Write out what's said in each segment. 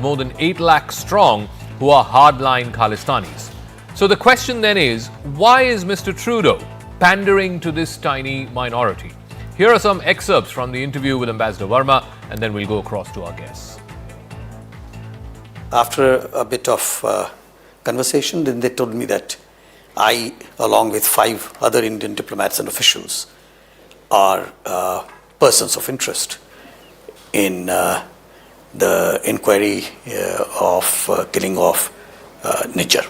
more than 8 lakh strong who are hardline Khalistanis. So the question then is, why is Mr. Trudeau pandering to this tiny minority? Here are some excerpts from the interview with Ambassador Verma, and then we'll go across to our guests. After a bit of conversation, then they told me that I, along with 5 other Indian diplomats and officials, are persons of interest in the inquiry of killing of Nijjar.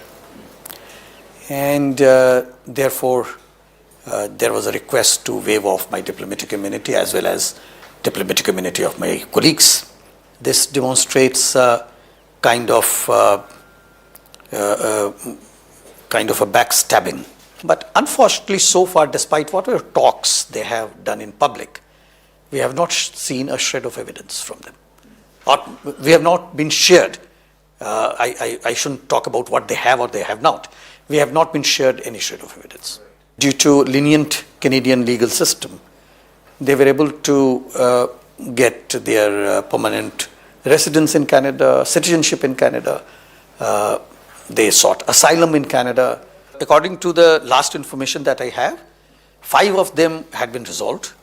And therefore, there was a request to waive off my diplomatic immunity as well as diplomatic immunity of my colleagues. This demonstrates kind of a backstabbing. But unfortunately, so far, despite whatever talks they have done in public, we have not seen a shred of evidence from them. We have not been shared. I shouldn't talk about what they have or they have not. We have not been shared any shred of evidence. Due to lenient Canadian legal system, they were able to get their permanent residence in Canada, citizenship in Canada. They sought asylum in Canada. According to the last information that I have, 5 of them had been resolved.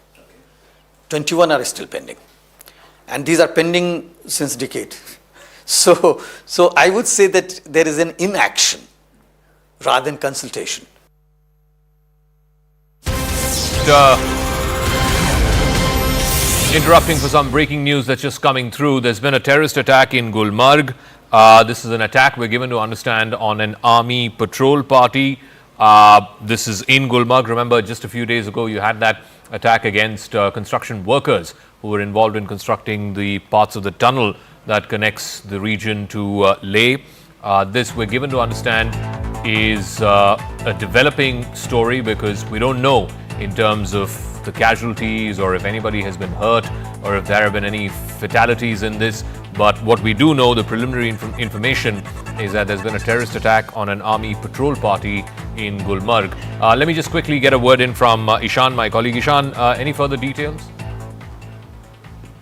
21 are still pending. And these are pending since decade. So I would say that there is an inaction rather than consultation. Interrupting for some breaking news that's just coming through. There's been a terrorist attack in Gulmarg. This is an attack, we're given to understand, on an army patrol party. This is in Gulmarg. Remember, just a few days ago, you had that attack against construction workers who were involved in constructing the parts of the tunnel that connects the region to Leh. This, we're given to understand, is a developing story because we don't know in terms of the casualties or if anybody has been hurt or if there have been any fatalities in this. But what we do know, the preliminary information, is that there's been a terrorist attack on an army patrol party in Gulmarg. Let me just quickly get a word in from Ishan, my colleague. Ishan, any further details?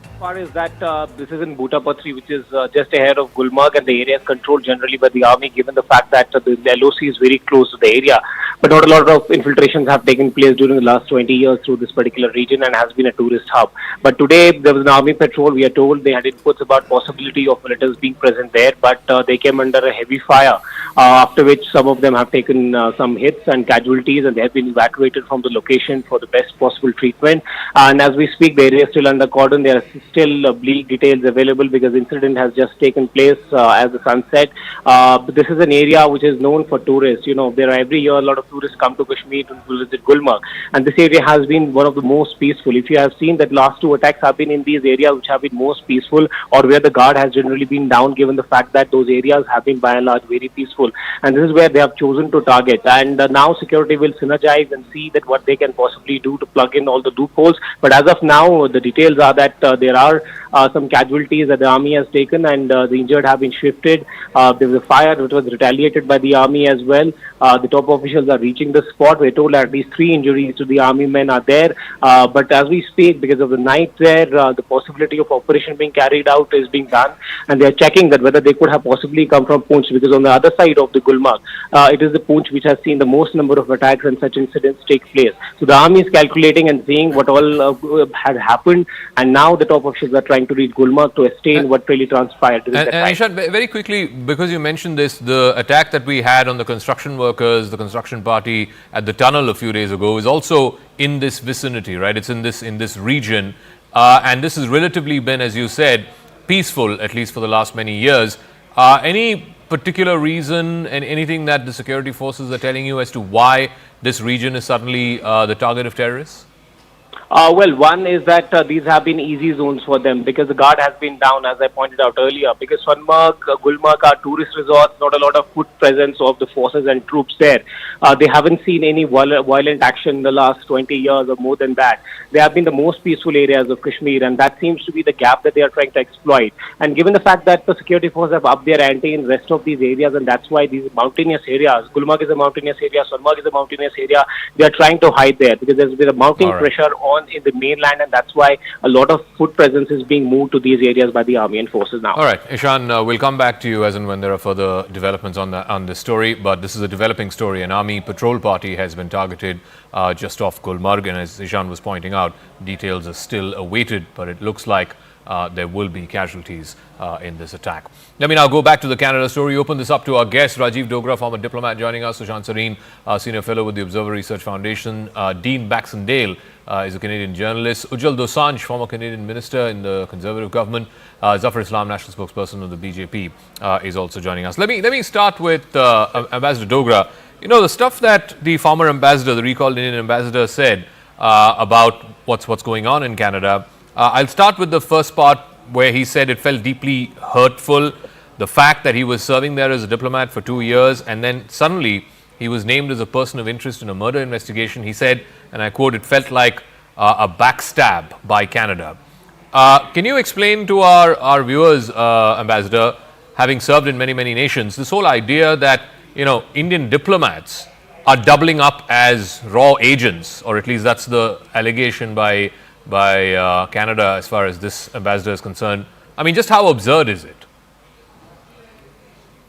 As far as that, this is in Butapatri, which is just ahead of Gulmarg, and the area is controlled generally by the army, given the fact that the LOC is very close to the area. But not a lot of infiltrations have taken place during the last 20 years through this particular region and has been a tourist hub. But today there was an army patrol. We are told they had inputs about possibility of militants being present there, but they came under a heavy fire, after which some of them have taken some hits and casualties, and they have been evacuated from the location for the best possible treatment. And as we speak, the area is still under cordon. There are still bleak details available because the incident has just taken place as the sun set. But this is an area which is known for tourists. You know, there are every year a lot of tourists come to Kashmir to visit Gulmarg, and this area has been one of the most peaceful. If you have seen that last 2 attacks have been in these areas which have been most peaceful, or where the guard has generally been down, given the fact that those areas have been by and large very peaceful. And this is where they have chosen to target. And now security will synergize and see that what they can possibly do to plug in all the loopholes. But as of now, the details are that there are some casualties that the army has taken, and the injured have been shifted. There was a fire that was retaliated by the army as well. The top officials are reaching the spot. We're told at least 3 injuries to the army men are there. But as we speak, because of the night there, the possibility of operation being carried out is being done, and they are checking that whether they could have possibly come from Poonch, because on the other side of the Gulmarg, it is the Poonch which has seen the most number of attacks and such incidents take place. So the army is calculating and seeing what all had happened, and now the top officials are trying to reach Gulmarg to ascertain what really transpired during that time. And Ishad, very quickly, because you mentioned this, the attack that we had on the construction workers, the construction party at the tunnel a few days ago, is also in this vicinity, right? It's in this region, and this has relatively been, as you said, peaceful, at least for the last many years. Any particular reason and anything that the security forces are telling you as to why this region is suddenly the target of terrorists? Well, one is that these have been easy zones for them because the guard has been down, as I pointed out earlier. Because Sonmarg, Gulmarg are tourist resorts, not a lot of foot presence of the forces and troops there. They haven't seen any violent action in the last 20 years or more than that. They have been the most peaceful areas of Kashmir, and that seems to be the gap that they are trying to exploit. And given the fact that the security forces have upped their ante in the rest of these areas, and that's why these mountainous areas, Gulmarg is a mountainous area, Sonmarg is a mountainous area, they are trying to hide there because there's been a mounting pressure on in the mainland, and that's why a lot of foot presence is being moved to these areas by the army and forces now. All right, Ishan, we'll come back to you as and when there are further developments on this story, but this is a developing story. An army patrol party has been targeted just off Gulmarg, and as Ishan was pointing out, details are still awaited, but it looks like there will be casualties in this attack. Let me now go back to the Canada story. Open this up to our guest, Rajiv Dogra, former diplomat, joining us. Sushant Sareen, senior fellow with the Observer Research Foundation. Dean Baxendale is a Canadian journalist. Ujjal Dosanjh, former Canadian minister in the Conservative government. Zafar Islam, national spokesperson of the BJP, is also joining us. Let me start with Ambassador Dogra. You know, the stuff that the former ambassador, the recalled Indian ambassador, said about what's going on in Canada. I'll start with the first part where he said it felt deeply hurtful, the fact that he was serving there as a diplomat for 2 years and then suddenly he was named as a person of interest in a murder investigation. He said, and I quote, it felt like a backstab by Canada. Can you explain to our viewers, Ambassador, having served in many nations, this whole idea that, you know, Indian diplomats are doubling up as raw agents, or at least that's the allegation by Canada as far as this ambassador is concerned? I mean, just how absurd is it?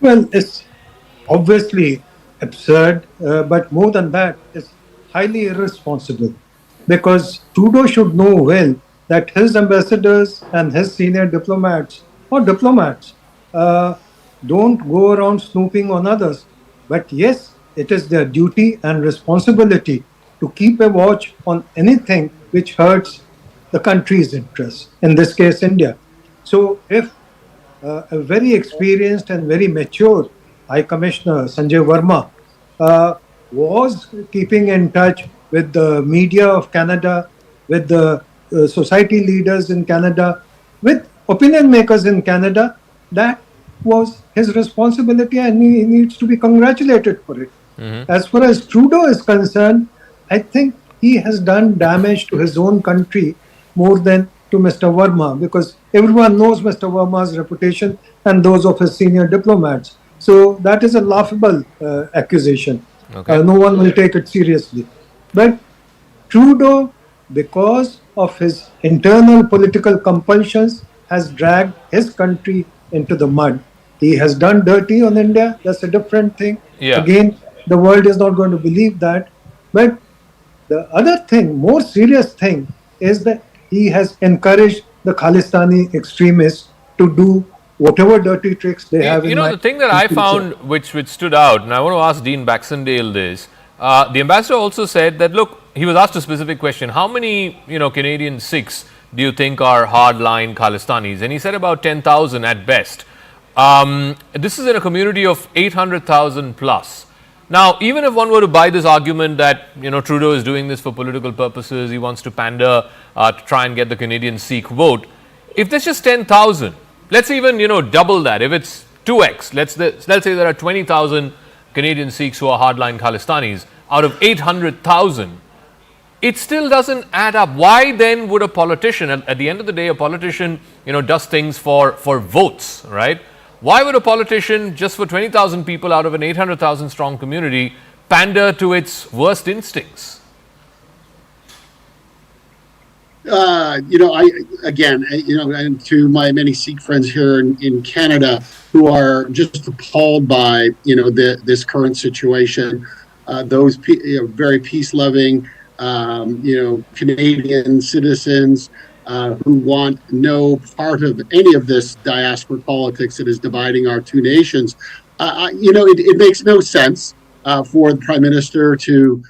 Well, it's obviously absurd, but more than that, it's highly irresponsible, because Trudeau should know well that his ambassadors and his senior diplomats don't go around snooping on others. But yes, it is their duty and responsibility to keep a watch on anything which hurts the country's interests, in this case, India. So if a very experienced and very mature High Commissioner, Sanjay Verma, was keeping in touch with the media of Canada, with the society leaders in Canada, with opinion makers in Canada, that was his responsibility and he needs to be congratulated for it. As far as Trudeau is concerned, I think he has done damage to his own country more than to Mr. Verma, because everyone knows Mr. Verma's reputation and those of his senior diplomats. So that is a laughable accusation. Okay. No one will take it seriously. But Trudeau, because of his internal political compulsions, has dragged his country into the mud. He has done dirty on India. That's a different thing. Yeah. Again, the world is not going to believe that. But the other thing, more serious thing, is that he has encouraged the Khalistani extremists to do whatever dirty tricks they have. You know, the thing that I found which stood out, and I want to ask Dean Baxendale this, the ambassador also said that, look, he was asked a specific question, how many, Canadian Sikhs do you think are hardline Khalistanis? And he said about 10,000 at best. This is in a community of 800,000 plus. Now, even if one were to buy this argument that, Trudeau is doing this for political purposes, he wants to pander to try and get the Canadian Sikh vote. If there's just 10,000, let's even, double that. If it's 2x, let's say there are 20,000 Canadian Sikhs who are hardline Khalistanis out of 800,000. It still doesn't add up. Why then would a politician, at the end of the day, a politician, does things for votes, right? Why would a politician, just for 20,000 people out of an 800,000 strong community, pander to its worst instincts? And to my many Sikh friends here in Canada who are just appalled by, this current situation, those very peace-loving, Canadian citizens who want no part of any of this diaspora politics that is dividing our two nations. It makes no sense for the Prime Minister to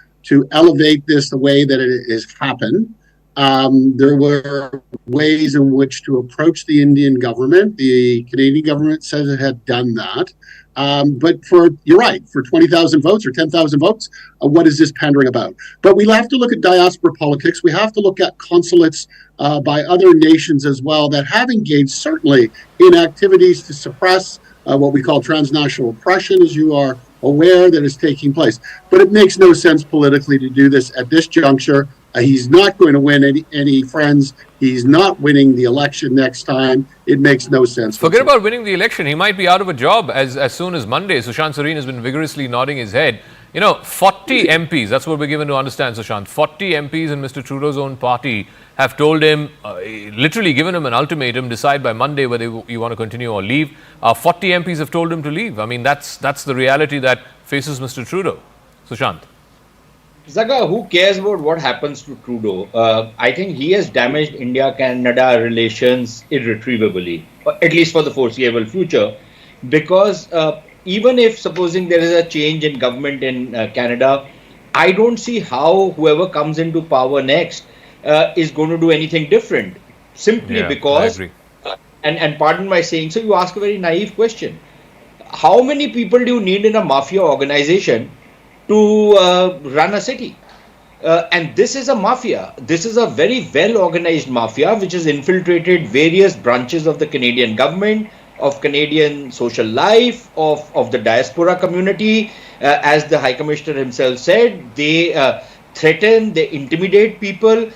elevate this the way that it has happened. There were ways in which to approach the Indian government. The Canadian government says it had done that. But you're right, for 20,000 votes or 10,000 votes, what is this pandering about? But we have to look at diaspora politics. We have to look at consulates by other nations as well that have engaged certainly in activities to suppress what we call transnational oppression, as you are aware, that is taking place. But it makes no sense politically to do this at this juncture. He's not going to win any friends. He's not winning the election next time. It makes no sense. Forget about winning the election. He might be out of a job as soon as Monday. Sushant Sareen has been vigorously nodding his head. You know, 40 MPs, that's what we're given to understand, Sushant. 40 MPs in Mr. Trudeau's own party have told him, literally given him an ultimatum, decide by Monday whether you want to continue or leave. 40 MPs have told him to leave. I mean, that's the reality that faces Mr. Trudeau. Sushant. Zakka, who cares about what happens to Trudeau? I think he has damaged India-Canada relations irretrievably, at least for the foreseeable future, because even if supposing there is a change in government in Canada, I don't see how whoever comes into power next is going to do anything different. Simply because, and pardon my saying so, you ask a very naive question. How many people do you need in a mafia organization to run a city? And this is a mafia. This is a very well organized mafia which has infiltrated various branches of the Canadian government, of Canadian social life, of the diaspora community. As the High Commissioner himself said, they threaten, they intimidate people.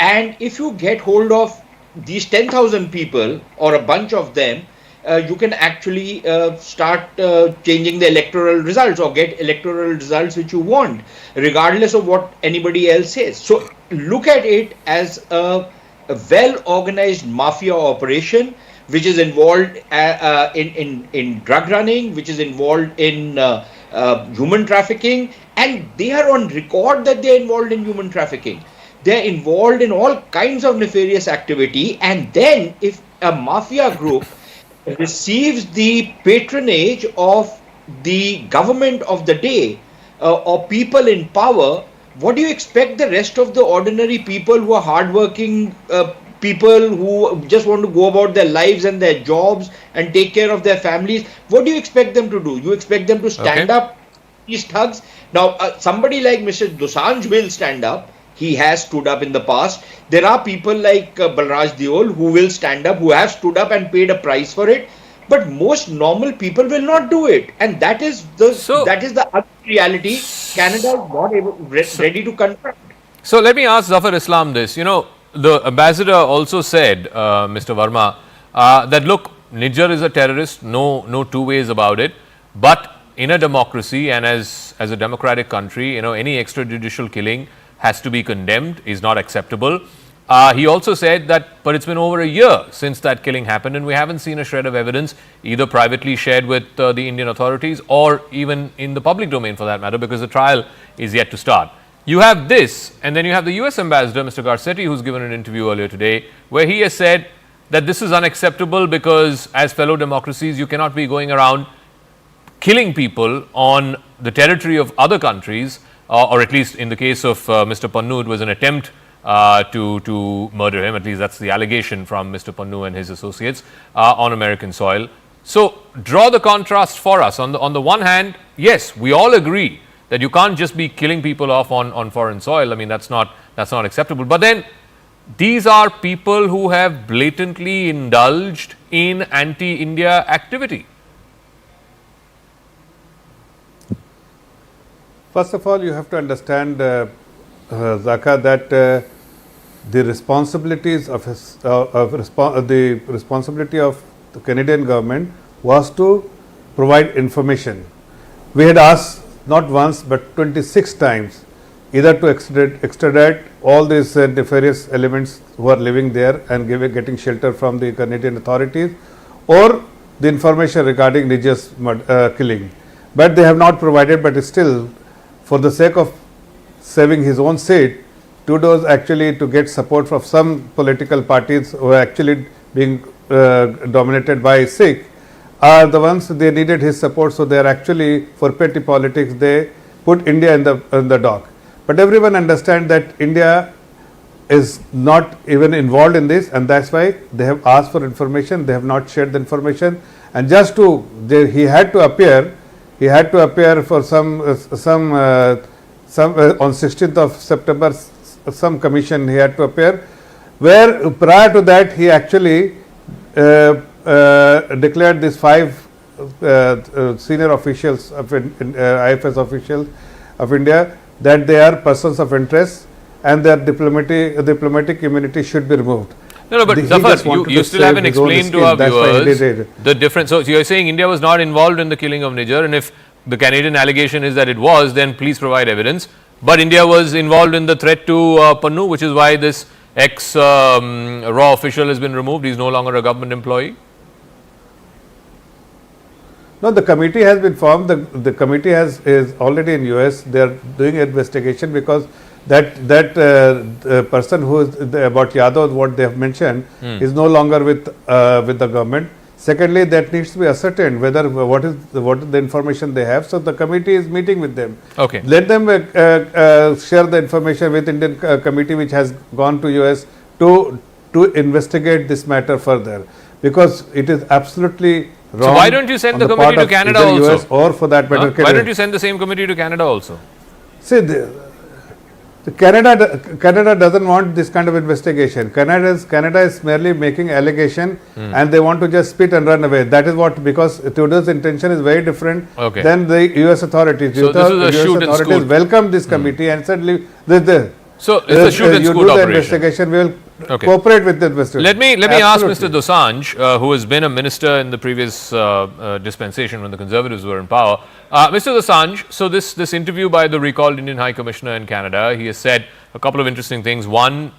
And if you get hold of these 10,000 people or a bunch of them, you can actually start changing the electoral results or get electoral results which you want, regardless of what anybody else says. So look at it as a well-organized mafia operation which is involved in drug running, which is involved in human trafficking, and they are on record that they are involved in human trafficking. They are involved in all kinds of nefarious activity, and then if a mafia group receives the patronage of the government of the day or people in power, what do you expect the rest of the ordinary people who are hardworking people who just want to go about their lives and their jobs and take care of their families, what do you expect them to do? You expect them to stand up, these thugs? Now, somebody like Mr. Dosanjh will stand up. He has stood up in the past. There are people like Balraj Deol who will stand up, who have stood up and paid a price for it. But most normal people will not do it, and that is the other reality Canada is not ready to confront. So let me ask Zafar Islam this. You know, the ambassador also said, Mr. Verma, that look, Nijjar is a terrorist, no two ways about it. But in a democracy and as a democratic country, you know, any extrajudicial killing has to be condemned, is not acceptable. He also said that, but it's been over a year since that killing happened and we haven't seen a shred of evidence either privately shared with the Indian authorities or even in the public domain for that matter, because the trial is yet to start. You have this, and then you have the US ambassador, Mr. Garcetti, who's given an interview earlier today, where he has said that this is unacceptable because as fellow democracies, you cannot be going around killing people on the territory of other countries, or at least in the case of Mr. Pannu, it was an attempt to murder him. At least that's the allegation from Mr. Pannu and his associates on American soil. So draw the contrast for us. On the one hand, yes, we all agree that you can't just be killing people off on foreign soil. I mean, that's not acceptable. But then these are people who have blatantly indulged in anti-India activity. First of all, you have to understand, Zakka, that the responsibilities of the responsibility of the Canadian government was to provide information. We had asked not once but 26 times either to extradite all these nefarious elements who are living there and getting shelter from the Canadian authorities, or the information regarding Nijjar's killing. But they have not provided, but still, for the sake of saving his own seat, Trudeau is actually to get support from some political parties who are actually being dominated by Sikh, are the ones they needed his support. So they are actually, for petty politics, they put India in the dock. But everyone understands that India is not even involved in this, and that's why they have asked for information. They have not shared the information, and just to he had to appear for some on 16th of September, some commission he had to appear, where prior to that he actually declared these 5 senior officials of IFS officials of India that they are persons of interest and their diplomatic immunity should be removed. No, but Zafar, you still haven't explained to our viewers the difference. So you're saying India was not involved in the killing of Nijjar, and if the Canadian allegation is that it was, then please provide evidence. But India was involved in the threat to Pannu, which is why this ex-raw official has been removed. He's no longer a government employee. No, the committee has been formed. The committee is already in US. They are doing investigation because that person who is about Yadav, what they have mentioned, is no longer with the government. Secondly, that needs to be ascertained whether what is the information they have. So the committee is meeting with them. Okay. Let them share the information with Indian committee, which has gone to US to investigate this matter further, because it is absolutely wrong. So why don't you send the committee to Canada also? US or for that matter, why don't you send the same committee to Canada also? See, Canada doesn't want this kind of investigation. Canada is merely making allegation, and they want to just spit and run away. That is what, because Trudeau's intention is very different than the US authorities. So this is a shoot and scoot. Welcome this committee and suddenly so it's a shoot and scoot you do the operation. investigation. We will cooperate with the investigation. Let me ask Mr. Dosanjh, who has been a minister in the previous dispensation when the Conservatives were in power. Mr. Dosanjh, so this interview by the recalled Indian High Commissioner in Canada, he has said a couple of interesting things. One,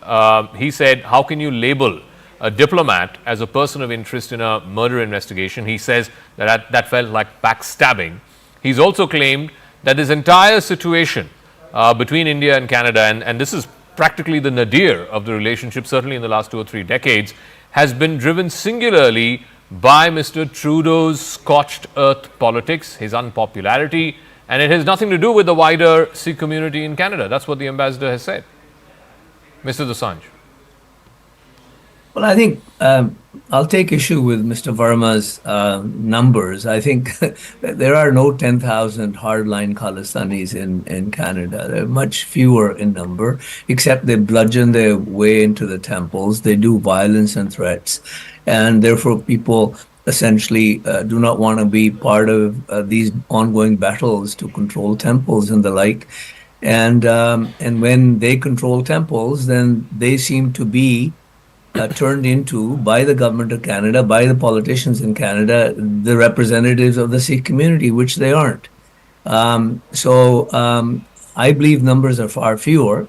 he said, how can you label a diplomat as a person of interest in a murder investigation? He says that felt like backstabbing. He's also claimed that this entire situation between India and Canada, and this is practically the nadir of the relationship, certainly in the last 2 or 3 decades, has been driven singularly by Mr. Trudeau's scorched earth politics, his unpopularity, and it has nothing to do with the wider Sikh community in Canada. That's what the ambassador has said. Mr. Dosanjh. Well, I think I'll take issue with Mr. Verma's numbers. I think that there are no 10,000 hardline Khalistanis in Canada. They're much fewer in number, except they bludgeon their way into the temples. They do violence and threats. And therefore, people essentially do not want to be part of these ongoing battles to control temples and the like. And when they control temples, then they seem to be turned into, by the government of Canada, by the politicians in Canada, the representatives of the Sikh community, which they aren't. So I believe numbers are far fewer,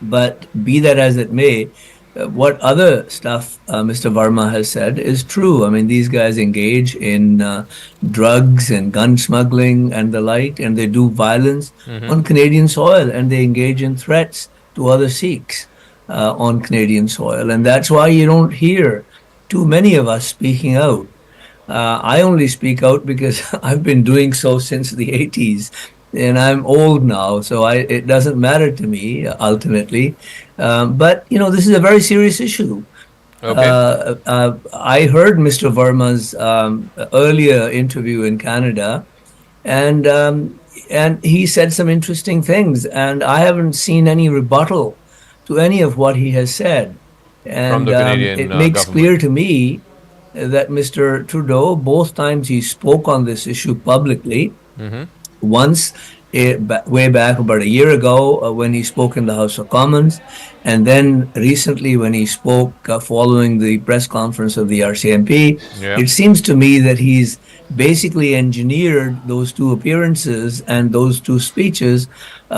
but be that as it may, what other stuff Mr. Verma has said is true. I mean, these guys engage in drugs and gun smuggling and the like, and they do violence on Canadian soil, and they engage in threats to other Sikhs on Canadian soil. And that's why you don't hear too many of us speaking out. I only speak out because I've been doing so since the 80s. And I'm old now, so it doesn't matter to me ultimately. But this is a very serious issue. Okay. I heard Mr. Verma's earlier interview in Canada, and he said some interesting things, and I haven't seen any rebuttal to any of what he has said. And from the Canadian it makes government. clear to me that Mr. Trudeau, both times he spoke on this issue publicly, once way back about a year ago when he spoke in the House of Commons, and then recently when he spoke following the press conference of the RCMP. It seems to me that he's basically engineered those two appearances and those two speeches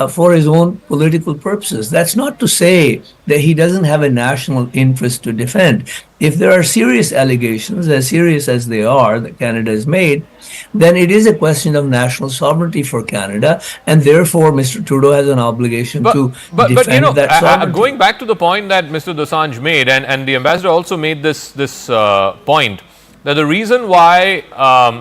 for his own political purposes. That's not to say that he doesn't have a national interest to defend. If there are serious allegations, as serious as they are, that Canada has made, then it is a question of national sovereignty for Canada, and therefore Mr. Trudeau has an obligation to defend that sovereignty. Going back to the point that Mr. Dosanjh made, and the ambassador also made this point, that the reason why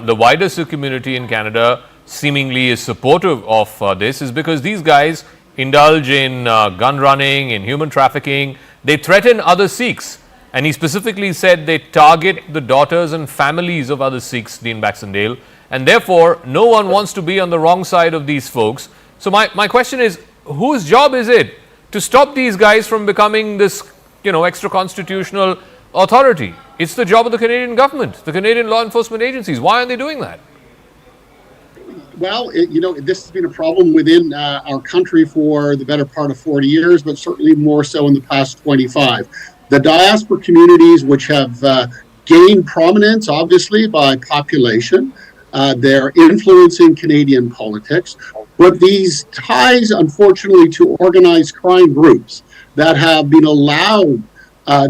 the wider Sikh community in Canada seemingly is supportive of this is because these guys indulge in gun running, in human trafficking. They threaten other Sikhs. And he specifically said they target the daughters and families of other Sikhs, Dean Baxendale, and therefore no one wants to be on the wrong side of these folks. So my question is, whose job is it to stop these guys from becoming this, extra constitutional authority? It's the job of the Canadian government, the Canadian law enforcement agencies. Why aren't they doing that? Well, this has been a problem within our country for the better part of 40 years, but certainly more so in the past 25. The diaspora communities, which have gained prominence, obviously, by population, They're influencing Canadian politics. But these ties, unfortunately, to organized crime groups that have been allowed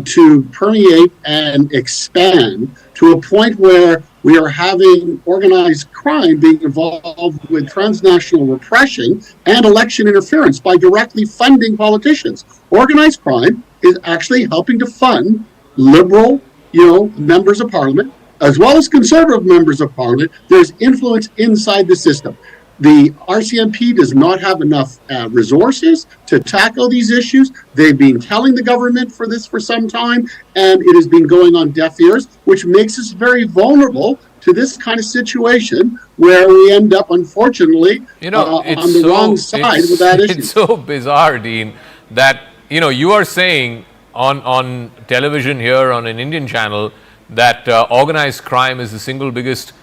to permeate and expand to a point where we are having organized crime being involved with transnational repression and election interference by directly funding politicians. Organized crime is actually helping to fund liberal, members of parliament, as well as conservative members of parliament. There's influence inside the system. The RCMP does not have enough resources to tackle these issues. They've been telling the government for this for some time, and it has been going on deaf ears, which makes us very vulnerable to this kind of situation where we end up, unfortunately, on the wrong side with that issue. It's so bizarre, Dean, that, you are saying on television here on an Indian channel that organized crime is the single biggest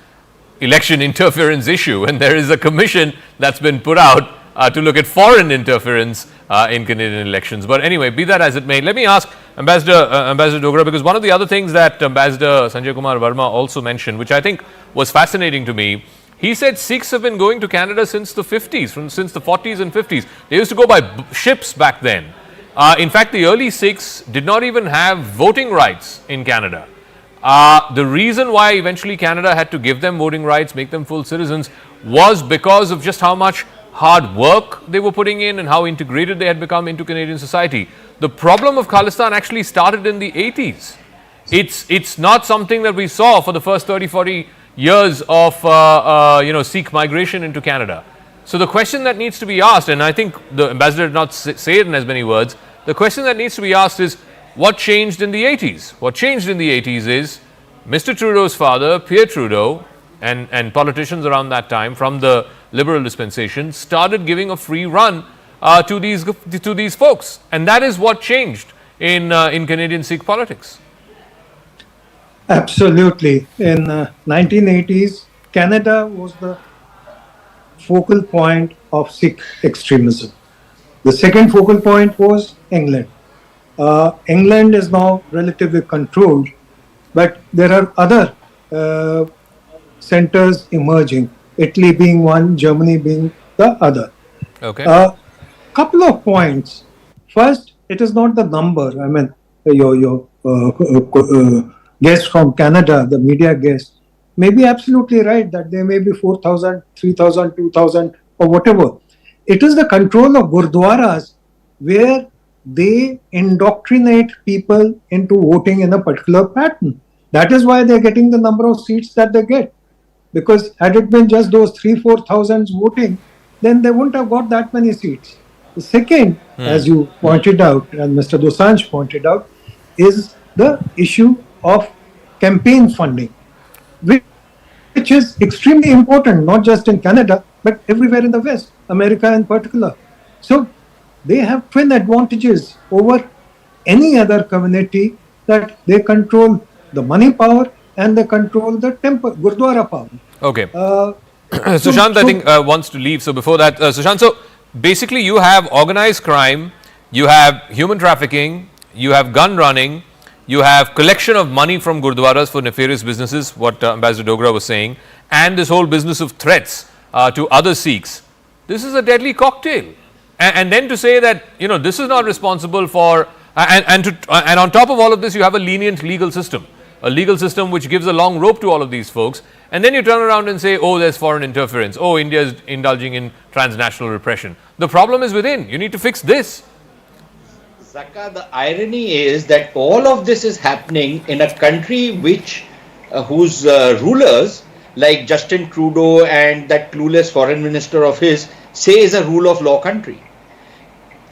election interference issue, and there is a commission that's been put out to look at foreign interference in Canadian elections. But anyway, be that as it may, let me ask Ambassador Dogra, because one of the other things that Ambassador Sanjay Kumar Verma also mentioned, which I think was fascinating to me, he said Sikhs have been going to Canada since the 50s, since the 40s and 50s. They used to go by ships back then. In fact, the early Sikhs did not even have voting rights in Canada. The reason why eventually Canada had to give them voting rights, make them full citizens, was because of just how much hard work they were putting in and how integrated they had become into Canadian society. The problem of Khalistan actually started in the 80s. It's not something that we saw for the first 30, 40 years of Sikh migration into Canada. So the question that needs to be asked, and I think the ambassador did not say it in as many words, the question that needs to be asked is, what changed in the 80s? What changed in the 80s is Mr. Trudeau's father, Pierre Trudeau, and politicians around that time from the Liberal dispensation started giving a free run to these folks, and that is what changed in Canadian Sikh politics. Absolutely. In 1980s, Canada was the focal point of Sikh extremism. The second focal point was England. England is now relatively controlled, but there are other centers emerging, Italy being one, Germany being the other. Okay. Couple of points. First, it is not the number. I mean, your guest from Canada, the media guest, may be absolutely right that there may be 4,000, 3,000, 2,000 or whatever. It is the control of gurdwaras where they indoctrinate people into voting in a particular pattern. That is why they're getting the number of seats that they get. Because had it been just those 3,000-4,000 voting, then they wouldn't have got that many seats. The second, as you pointed out, and Mr. Dosanjh pointed out, is the issue of campaign funding, which is extremely important, not just in Canada, but everywhere in the West, America in particular. So they have twin advantages over any other community, that they control the money power and they control the temple, Gurdwara power. Okay. Sushant, I think, wants to leave. So before that, Sushant, so basically you have organized crime, you have human trafficking, you have gun running, you have collection of money from Gurdwaras for nefarious businesses, what Ambassador Dogra was saying, and this whole business of threats to other Sikhs. This is a deadly cocktail. And then to say that, this is not responsible for, and on top of all of this, you have a lenient legal system which gives a long rope to all of these folks. And then you turn around and say, oh, there's foreign interference. Oh, India is indulging in transnational repression. The problem is within. You need to fix this. Zakka, the irony is that all of this is happening in a country whose rulers, like Justin Trudeau and that clueless foreign minister of his, say is a rule of law country.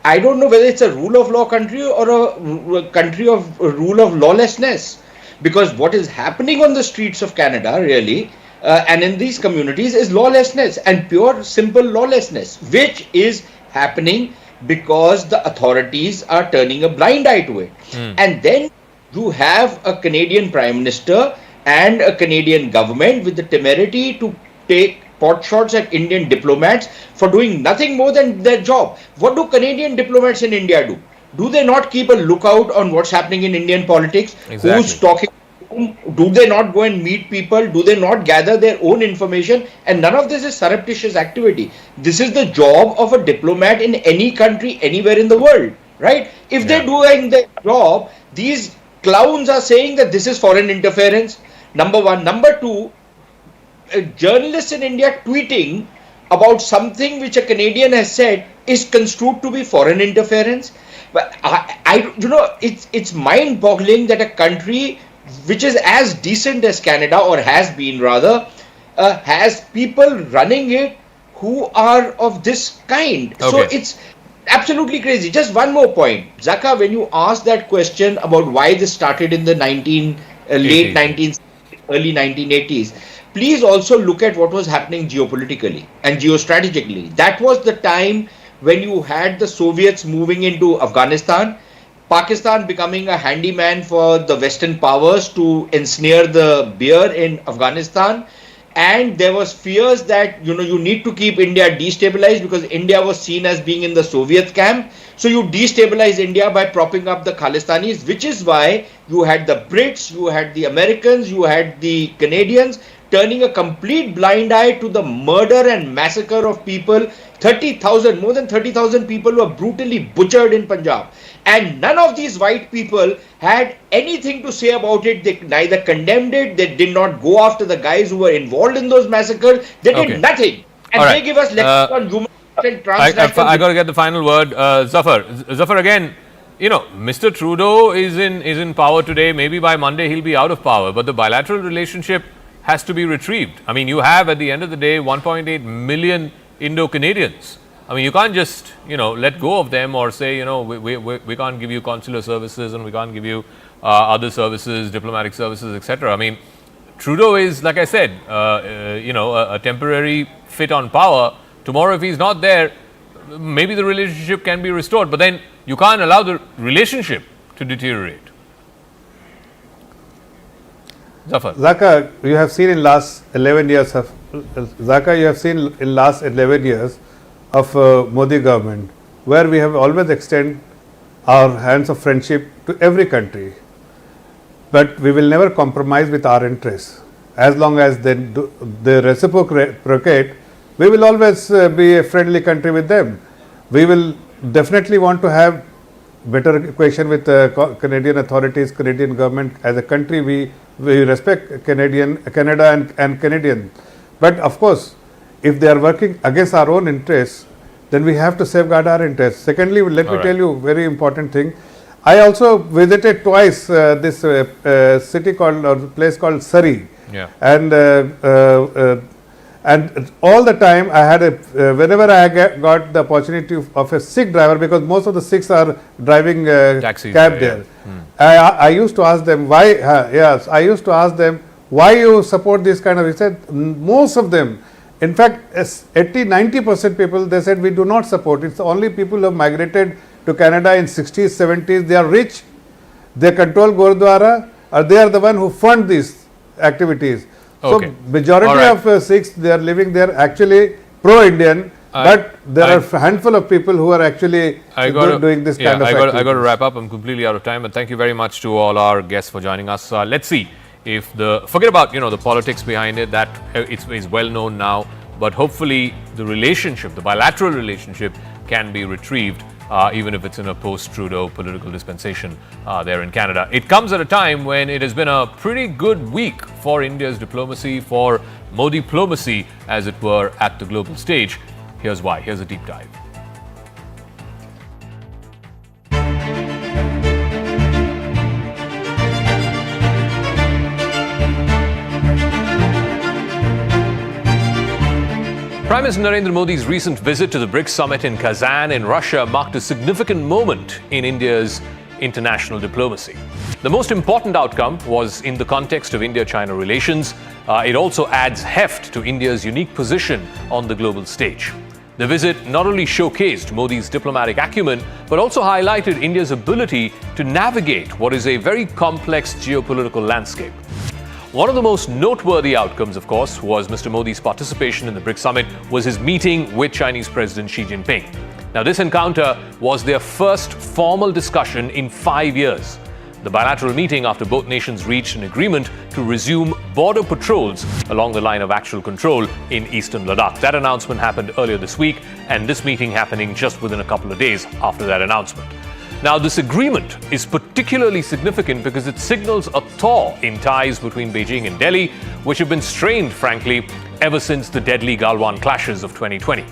I don't know whether it's a rule of law country or a country of rule of lawlessness, because what is happening on the streets of Canada really and in these communities is lawlessness, and pure simple lawlessness, which is happening because the authorities are turning a blind eye to it. And then you have a Canadian Prime Minister and a Canadian government with the temerity to take pot shots at Indian diplomats for doing nothing more than their job. What do Canadian diplomats in India do? Do they not keep a lookout on what's happening in Indian politics? Exactly. Who's talking room? Do they not go and meet people? Do they not gather their own information? And none of this is surreptitious activity. This is the job of a diplomat in any country, anywhere in the world, right? If they're doing their job, these clowns are saying that this is foreign interference. Number one. Number two, journalists in India tweeting about something which a Canadian has said is construed to be foreign interference. But it's mind-boggling that a country which is as decent as Canada, or has been rather, has people running it who are of this kind. Okay. So it's absolutely crazy. Just one more point, Zakka, when you asked that question about why this started in the late 19th, early 1980s, please also look at what was happening geopolitically and geostrategically. That was the time when you had the Soviets moving into Afghanistan, Pakistan becoming a handyman for the Western powers to ensnare the bear in Afghanistan, and there was fears that you need to keep India destabilized because India was seen as being in the Soviet camp. So you destabilize India by propping up the Khalistanis, which is why you had the Brits, you had the Americans, you had the Canadians turning a complete blind eye to the murder and massacre of people. 30,000, more than 30,000 people were brutally butchered in Punjab. And none of these white people had anything to say about it. They neither condemned it, they did not go after the guys who were involved in those massacres. They did nothing. And they give us lectures on human rights and transnational. I got to get the final word. Zafar, again, Mr. Trudeau is in power today. Maybe by Monday he'll be out of power. But the bilateral relationship has to be retrieved. I mean, you have at the end of the day 1.8 million Indo-Canadians. I mean, you can't just, let go of them or say, we can't give you consular services and we can't give you other services, diplomatic services, etc. I mean, Trudeau is, like I said, a temporary fit on power. Tomorrow, if he's not there, maybe the relationship can be restored. But then you can't allow the relationship to deteriorate. Zafar. Zakka, you have seen in last 11 years of Modi government, where we have always extended our hands of friendship to every country, but we will never compromise with our interests. As long as they reciprocate, we will always be a friendly country with them. We will definitely want to have better equation with Canadian authorities, Canadian government. As a country, we respect Canada and Canadians. But of course, if they are working against our own interests, then we have to safeguard our interests. Secondly, let me tell you a very important thing. I also visited twice this city place called Surrey. Yeah. And all the time I had whenever I got the opportunity of a Sikh driver, because most of the Sikhs are driving taxis cab there. I used to ask them why. Why you support this kind of? He said most of them, in fact, 80-90% people, they said we do not support. It's only people who have migrated to Canada in 60s, 70s. They are rich. They control Gurdwara, or they are the one who fund these activities. Okay. So majority of Sikhs, they are living there actually pro-Indian, but there are a handful of people who are actually doing this kind of activities. I got to wrap up. I'm completely out of time, but thank you very much to all our guests for joining us. Let's see if forget about the politics behind it. That is well known now, but hopefully the relationship, the bilateral relationship, can be retrieved. Even if it's in a post-Trudeau political dispensation there in Canada. It comes at a time when it has been a pretty good week for India's diplomacy, for Modi-plomacy, as it were, at the global stage. Here's why. Here's a deep dive. Prime Minister Narendra Modi's recent visit to the BRICS summit in Kazan in Russia marked a significant moment in India's international diplomacy. The most important outcome was in the context of India-China relations. It also adds heft to India's unique position on the global stage. The visit not only showcased Modi's diplomatic acumen, but also highlighted India's ability to navigate what is a very complex geopolitical landscape. One of the most noteworthy outcomes, of course, was Mr. Modi's participation in the BRICS summit was his meeting with Chinese President Xi Jinping. Now, this encounter was their first formal discussion in 5 years. the bilateral meeting after both nations reached an agreement to resume border patrols along the line of actual control in eastern Ladakh. That announcement happened earlier this week, and this meeting happening just within a couple of days after that announcement. Now, this agreement is particularly significant because it signals a thaw in ties between Beijing and Delhi, which have been strained, frankly, ever since the deadly Galwan clashes of 2020.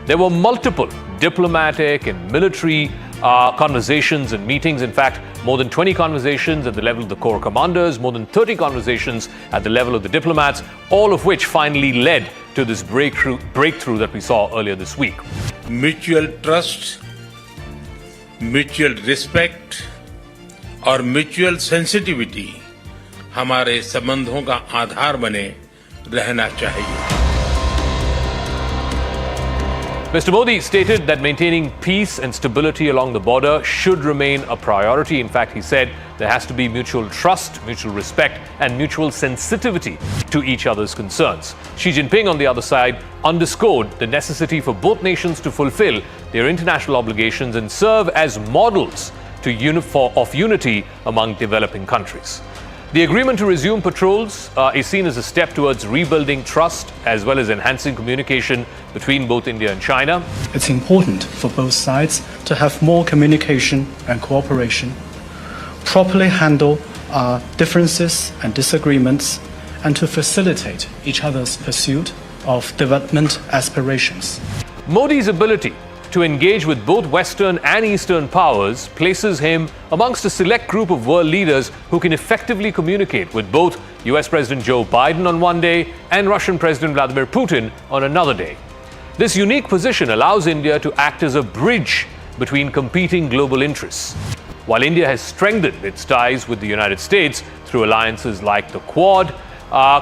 There were multiple diplomatic and military conversations and meetings. In fact, more than 20 conversations at the level of the corps commanders, more than 30 conversations at the level of the diplomats, all of which finally led to this breakthrough that we saw earlier this week. Mutual trust, mutual respect और mutual sensitivity हमारे संबंधों का आधार बने रहना चाहिए. Mr. Modi stated that maintaining peace and stability along the border should remain a priority. In fact, he said there has to be mutual trust, mutual respect, and mutual sensitivity to each other's concerns. Xi Jinping, on the other side, underscored the necessity for both nations to fulfill their international obligations and serve as models of unity among developing countries. The agreement to resume patrols is seen as a step towards rebuilding trust as well as enhancing communication between both India and China. It's important for both sides to have more communication and cooperation, properly handle our differences and disagreements, and to facilitate each other's pursuit of development aspirations. Modi's ability to engage with both Western and Eastern powers places him amongst a select group of world leaders who can effectively communicate with both US President Joe Biden on one day and Russian President Vladimir Putin on another day. This unique position allows India to act as a bridge between competing global interests. While India has strengthened its ties with the United States through alliances like the Quad,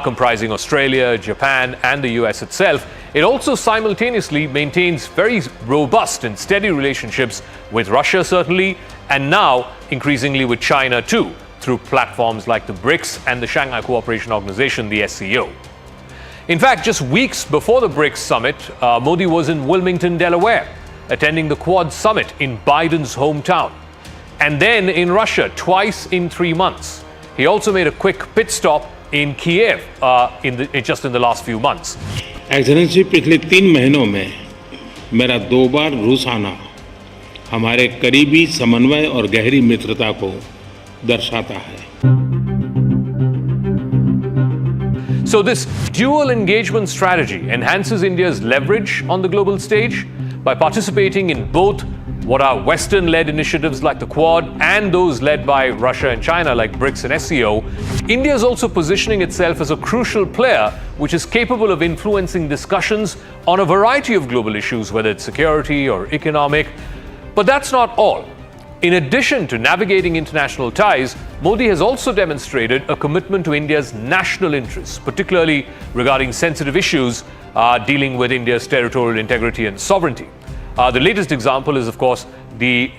comprising Australia, Japan, and the US itself, it also simultaneously maintains very robust and steady relationships with Russia, certainly, and now increasingly with China too, through platforms like the BRICS and the Shanghai Cooperation Organization, the SCO. In fact, just weeks before the BRICS summit, Modi was in Wilmington, Delaware, attending the Quad summit in Biden's hometown, and then in Russia twice in 3 months. He also made a quick pit stop in Kiev just in the last few months. Excellency पिछले 3 महीनों में मेरा 2 बार रूस आना हमारे करीबी समन्वय और गहरी मित्रता को दर्शाता है. So this dual engagement strategy enhances India's leverage on the global stage by participating in both what are Western-led initiatives like the Quad and those led by Russia and China like BRICS and SCO. India is also positioning itself as a crucial player which is capable of influencing discussions on a variety of global issues, whether it's security or economic. But that's not all. In addition to navigating international ties, Modi has also demonstrated a commitment to India's national interests, particularly regarding sensitive issues dealing with India's territorial integrity and sovereignty. The latest example is, of course, the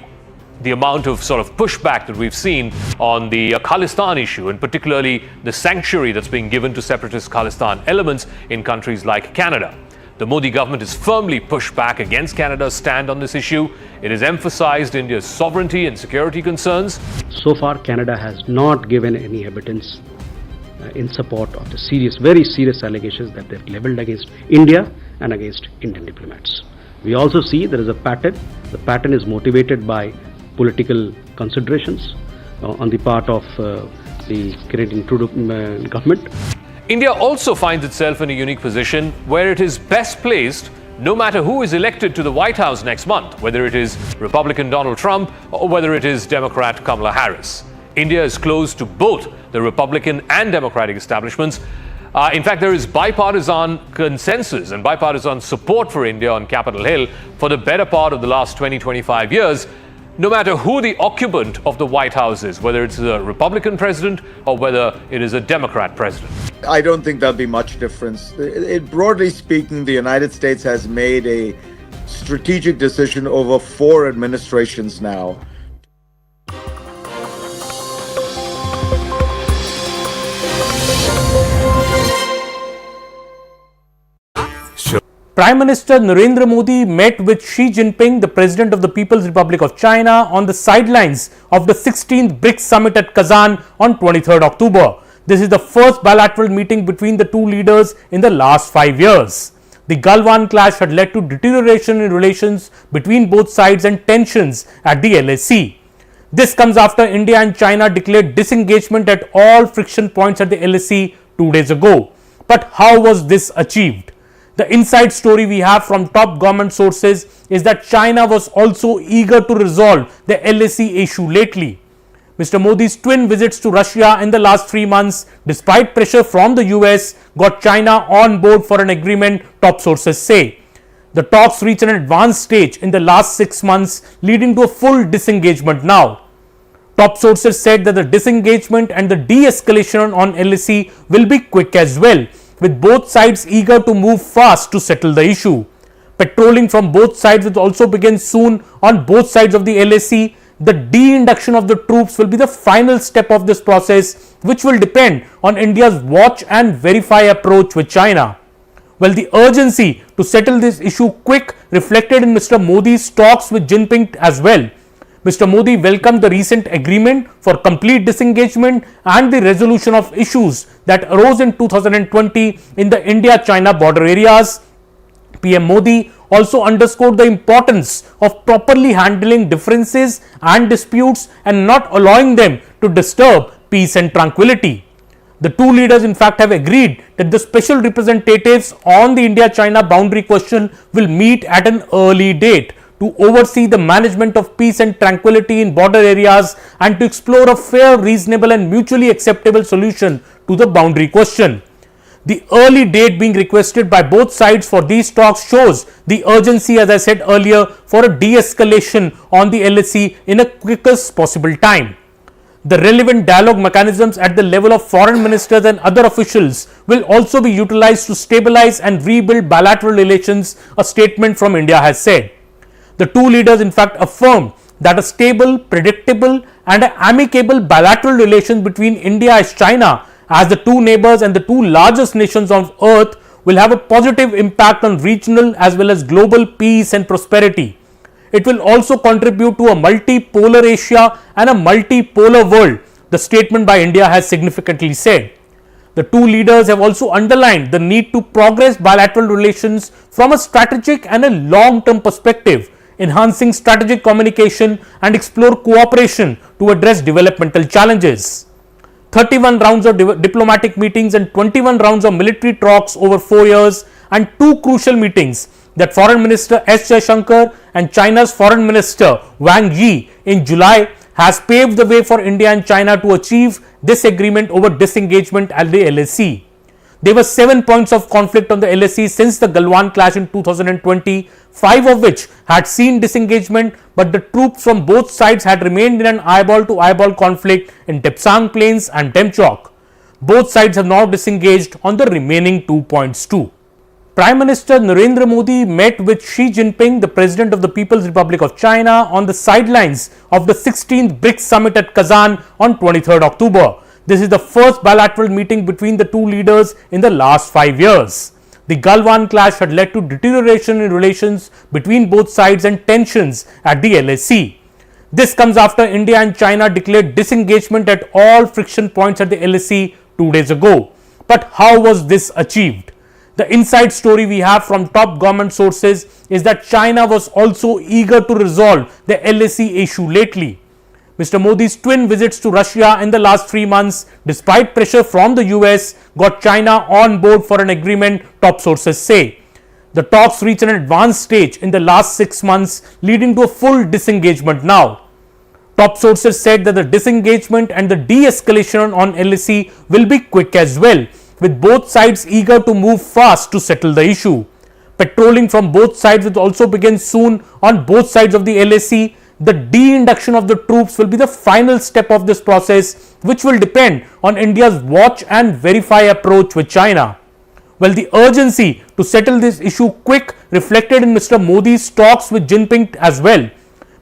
amount of sort of pushback that we've seen on the Khalistani issue, and particularly the sanctuary that's being given to separatist Khalistan elements in countries like Canada. The Modi government has firmly pushed back against Canada's stand on this issue. It has emphasized India's sovereignty and security concerns. So far, Canada has not given any evidence in support of the very serious allegations that they've leveled against India and against Indian diplomats. We also see there is a pattern. The pattern is motivated by political considerations on the part of the Canadian Trudeau government. India also finds itself in a unique position where it is best placed no matter who is elected to the White House next month, whether it is Republican Donald Trump or whether it is Democrat Kamala Harris. India is close to both the Republican and Democratic establishments. In fact, there is bipartisan consensus and bipartisan support for India on Capitol Hill for the better part of the last 20-25 years, no matter who the occupant of the White House is, whether it's a Republican president or whether it is a Democrat president. I don't think there'll be much difference. Broadly speaking, the United States has made a strategic decision over 4 administrations now. Prime Minister Narendra Modi met with Xi Jinping, the President of the People's Republic of China, on the sidelines of the 16th BRICS summit at Kazan on 23rd October. This is the first bilateral meeting between the two leaders in the last 5 years. The Galwan clash had led to deterioration in relations between both sides and tensions at the LAC. This comes after India and China declared disengagement at all friction points at the LAC 2 days ago. But how was this achieved? The inside story we have from top government sources is that China was also eager to resolve the LAC issue lately. Mr. Modi's twin visits to Russia in the last 3 months, despite pressure from the US, got China on board for an agreement, top sources say. The talks reached an advanced stage in the last 6 months, leading to a full disengagement now. Top sources said that the disengagement and the de-escalation on LAC will be quick as well, with both sides eager to move fast to settle the issue. Patrolling from both sides will also begin soon on both sides of the LAC. The de-induction of the troops will be the final step of this process, which will depend on India's watch and verify approach with China. Well, the urgency to settle this issue quick reflected in Mr. Modi's talks with Jinping as well. Mr. Modi welcomed the recent agreement for complete disengagement and the resolution of issues that arose in 2020 in the India-China border areas. PM Modi also underscored the importance of properly handling differences and disputes and not allowing them to disturb peace and tranquility. The two leaders in fact have agreed that the special representatives on the India-China boundary question will meet at an early date to oversee the management of peace and tranquility in border areas and to explore a fair, reasonable and mutually acceptable solution to the boundary question. The early date being requested by both sides for these talks shows the urgency, as I said earlier, for a de-escalation on the LAC in a quickest possible time. The relevant dialogue mechanisms at the level of foreign ministers and other officials will also be utilized to stabilize and rebuild bilateral relations, a statement from India has said. The two leaders in fact affirmed that a stable, predictable and amicable bilateral relations between India and China as the two neighbors and the two largest nations on earth will have a positive impact on regional as well as global peace and prosperity. It will also contribute to a multipolar Asia and a multipolar world, the statement by India has significantly said. The two leaders have also underlined the need to progress bilateral relations from a strategic and a long-term perspective, enhancing strategic communication and explore cooperation to address developmental challenges. 31 rounds of diplomatic meetings and 21 rounds of military talks over 4 years and 2 crucial meetings that Foreign Minister S. Jaishankar and China's Foreign Minister Wang Yi in July has paved the way for India and China to achieve this agreement over disengagement at the LAC. There were 7 points of conflict on the LAC since the Galwan clash in 2020, 5 of which had seen disengagement, but the troops from both sides had remained in an eyeball-to-eyeball conflict in Depsang Plains and Demchok. Both sides have now disengaged on the remaining 2 points too. Prime Minister Narendra Modi met with Xi Jinping, the President of the People's Republic of China, on the sidelines of the 16th BRICS summit at Kazan on 23rd October. This is the first bilateral meeting between the two leaders in the last 5 years. The Galwan clash had led to deterioration in relations between both sides and tensions at the LAC. This comes after India and China declared disengagement at all friction points at the LAC 2 days ago. But how was this achieved? The inside story we have from top government sources is that China was also eager to resolve the LAC issue lately. Mr. Modi's twin visits to Russia in the last 3 months, despite pressure from the US, got China on board for an agreement, top sources say. The talks reached an advanced stage in the last 6 months, leading to a full disengagement now. Top sources said that the disengagement and the de-escalation on LAC will be quick as well, with both sides eager to move fast to settle the issue. Patrolling from both sides will also begin soon on both sides of the LAC. The de-induction of the troops will be the final step of this process, which will depend on India's watch and verify approach with China. Well, the urgency to settle this issue quick reflected in Mr. Modi's talks with Jinping as well.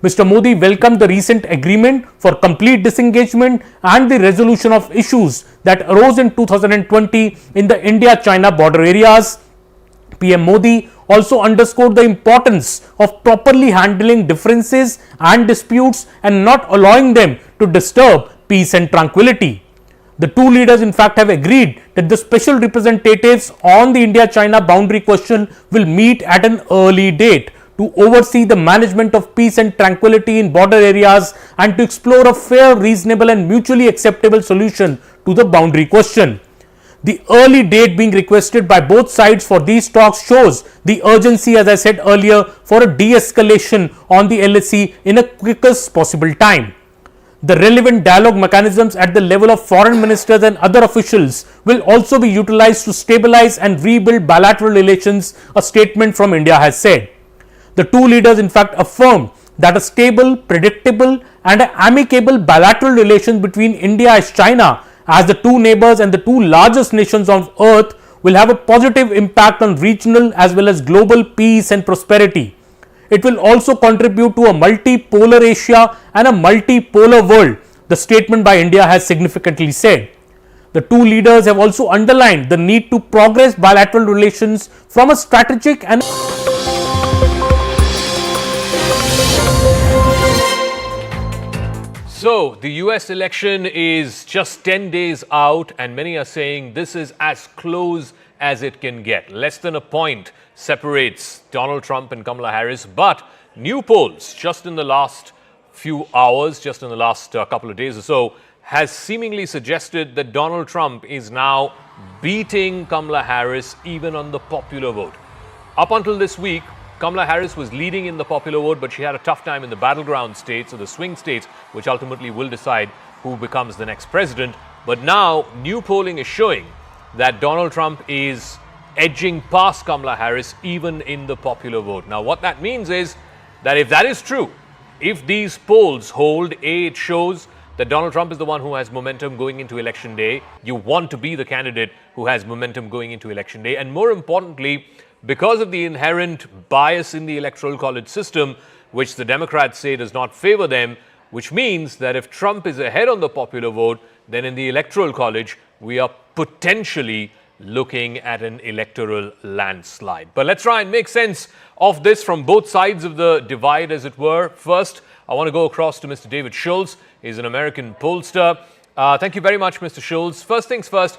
Mr. Modi welcomed the recent agreement for complete disengagement and the resolution of issues that arose in 2020 in the India-China border areas. PM Modi also underscored the importance of properly handling differences and disputes and not allowing them to disturb peace and tranquility. The two leaders in fact have agreed that the special representatives on the India-China boundary question will meet at an early date to oversee the management of peace and tranquility in border areas and to explore a fair, reasonable and mutually acceptable solution to the boundary question. The early date being requested by both sides for these talks shows the urgency, as I said earlier, for a de-escalation on the LAC in a quickest possible time. The relevant dialogue mechanisms at the level of foreign ministers and other officials will also be utilized to stabilize and rebuild bilateral relations, a statement from India has said. The two leaders in fact affirmed that a stable, predictable and amicable bilateral relations between India and China as the two neighbors and the two largest nations on earth will have a positive impact on regional as well as global peace and prosperity. It will also contribute to a multipolar Asia and a multipolar world, the statement by India has significantly said. The two leaders have also underlined the need to progress bilateral relations from a strategic and So, the US election is just 10 days out, and many are saying this is as close as it can get. Less than a point separates Donald Trump and Kamala Harris, but new polls just in the last few hours, just in the last couple of days or so, has seemingly suggested that Donald Trump is now beating Kamala Harris even on the popular vote. Up until this week, Kamala Harris was leading in the popular vote, but she had a tough time in the battleground states or the swing states, which ultimately will decide who becomes the next president. But now, new polling is showing that Donald Trump is edging past Kamala Harris even in the popular vote. Now, what that means is that if that is true, if these polls hold, it shows that Donald Trump is the one who has momentum going into election day. You want to be the candidate who has momentum going into election day. And more importantly, because of the inherent bias in the electoral college system, which the Democrats say does not favor them, which means that if Trump is ahead on the popular vote, then in the electoral college, we are potentially looking at an electoral landslide. But let's try and make sense of this from both sides of the divide, as it were. First, I want to go across to Mr. David Schultz. He's an American pollster. Thank you very much, Mr. Schultz. First things first,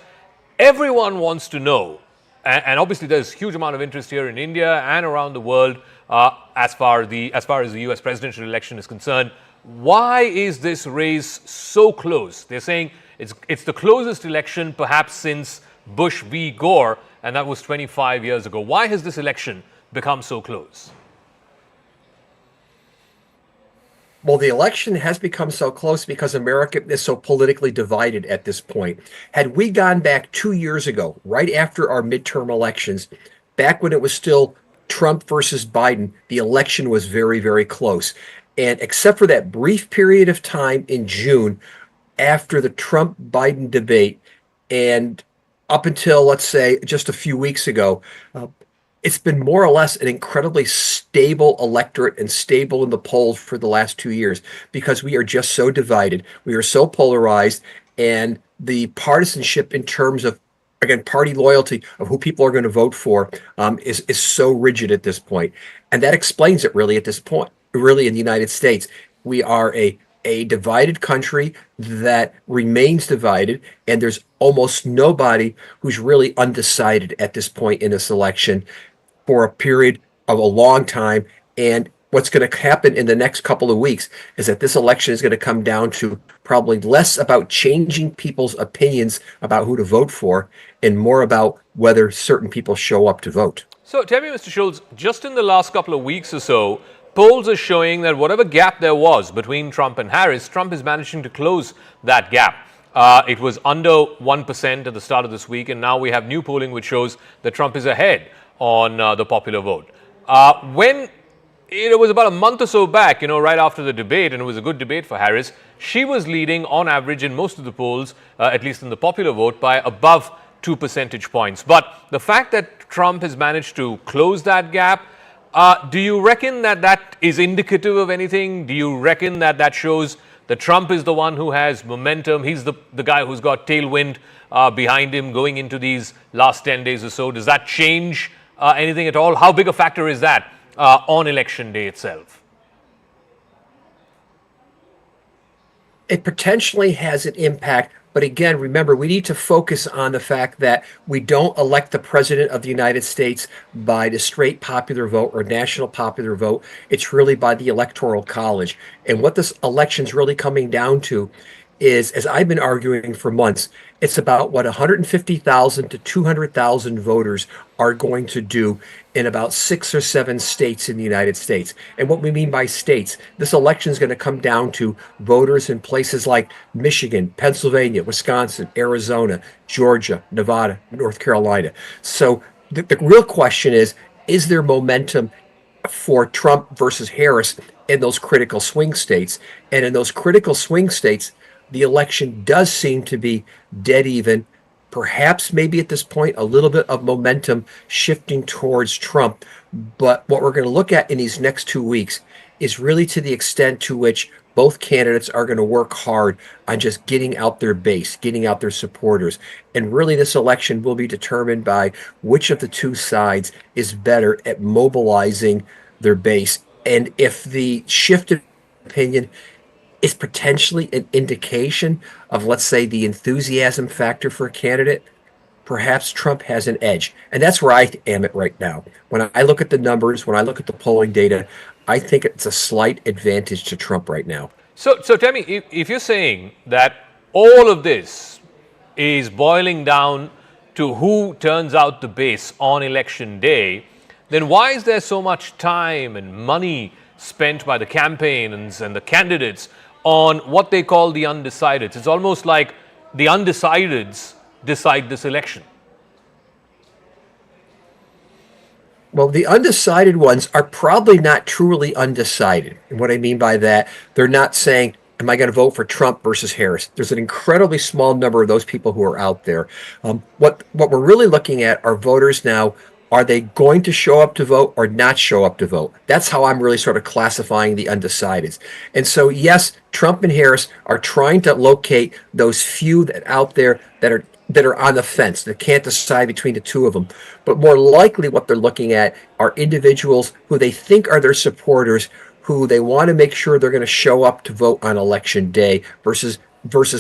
everyone wants to know, and obviously there's a huge amount of interest here in India and around the world as far as the US presidential election is concerned. Why is this race so close? They're saying it's the closest election perhaps since Bush v. Gore, and that was 25 years ago. Why has this election become so close? Well, the election has become so close because America is so politically divided at this point. Had we gone back 2 years ago, right after our midterm elections, back when it was still Trump versus Biden, the election was very, very close. And except for that brief period of time in June after the Trump-Biden debate and up until, let's say, just a few weeks ago, it's been more or less an incredibly stable electorate and stable in the polls for the last 2 years because we are just so divided. We are so polarized, and the partisanship in terms of, again, party loyalty of who people are going to vote for is so rigid at this point. And that explains it really at this point, really in the United States. We are a divided country that remains divided, and there's almost nobody who's really undecided at this point in this election for a period of a long time. And what's going to happen in the next couple of weeks is that this election is going to come down to probably less about changing people's opinions about who to vote for and more about whether certain people show up to vote. So tell me, Mr. Schultz, just in the last couple of weeks or so, polls are showing that whatever gap there was between Trump and Harris, Trump is managing to close that gap. It was under 1% at the start of this week, and now we have new polling which shows that Trump is ahead on the popular vote. When it was about a month or so back, right after the debate, and it was a good debate for Harris, she was leading on average in most of the polls, at least in the popular vote, by above 2 percentage points. But the fact that Trump has managed to close that gap, do you reckon that that is indicative of anything? Do you reckon that that shows that Trump is the one who has momentum? He's the guy who's got tailwind behind him going into these last 10 days or so. Does that change anything at all? How big a factor is that on election day itself? It potentially has an impact. But again, remember, we need to focus on the fact that we don't elect the president of the United States by the straight popular vote or national popular vote. It's really by the Electoral College. And what this election's really coming down to is, as I've been arguing for months, it's about what 150,000 to 200,000 voters are going to do in about 6 or 7 states in the United States. And what we mean by states, this election is going to come down to voters in places like Michigan, Pennsylvania, Wisconsin, Arizona, Georgia, Nevada, North Carolina. So the real question is there momentum for Trump versus Harris in those critical swing states? And in those critical swing states, the election does seem to be dead even. Perhaps maybe at this point, a little bit of momentum shifting towards Trump. But what we're going to look at in these next 2 weeks is really to the extent to which both candidates are going to work hard on just getting out their base, getting out their supporters. And really this election will be determined by which of the two sides is better at mobilizing their base. And if the shift in opinion is potentially an indication of, let's say, the enthusiasm factor for a candidate, perhaps Trump has an edge. And that's where I am at right now. When I look at the numbers, when I look at the polling data, I think it's a slight advantage to Trump right now. So tell me, if you're saying that all of this is boiling down to who turns out the base on election day, then why is there so much time and money spent by the campaigns and the candidates on what they call the undecideds? It's almost like the undecideds decide this election. Well, the undecided ones are probably not truly undecided. And what I mean by that, they're not saying, am I going to vote for Trump versus Harris? There's an incredibly small number of those people who are out there. What we're really looking at are voters now. Are they going to show up to vote or not show up to vote? That's how I'm really sort of classifying the undecideds. And so, yes, Trump and Harris are trying to locate those few that out there that are on the fence, that can't decide between the two of them. But more likely what they're looking at are individuals who they think are their supporters, who they want to make sure they're going to show up to vote on election day versus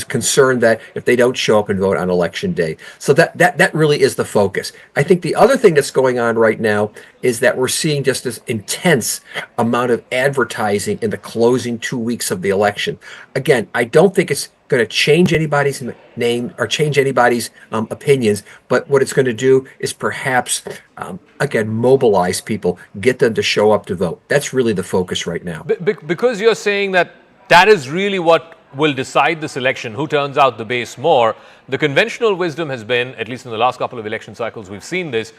concern that if they don't show up and vote on election day. So that really is the focus. I think the other thing that's going on right now is that we're seeing just this intense amount of advertising in the closing 2 weeks of the election. Again, I don't think it's going to change anybody's name or change anybody's opinions, but what it's going to do is perhaps, again, mobilize people, get them to show up to vote. That's really the focus right now. Because you're saying that is really what will decide this election, who turns out the base more. The conventional wisdom has been, at least in the last couple of election cycles, we've seen this,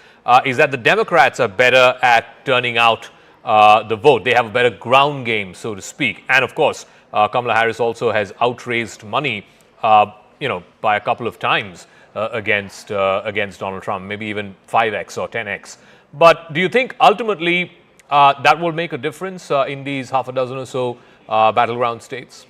is that the Democrats are better at turning out the vote. They have a better ground game, so to speak. And of course, Kamala Harris also has outraised money, by a couple of times against Donald Trump, maybe even 5x or 10x. But do you think ultimately that will make a difference in these half a dozen or so battleground states?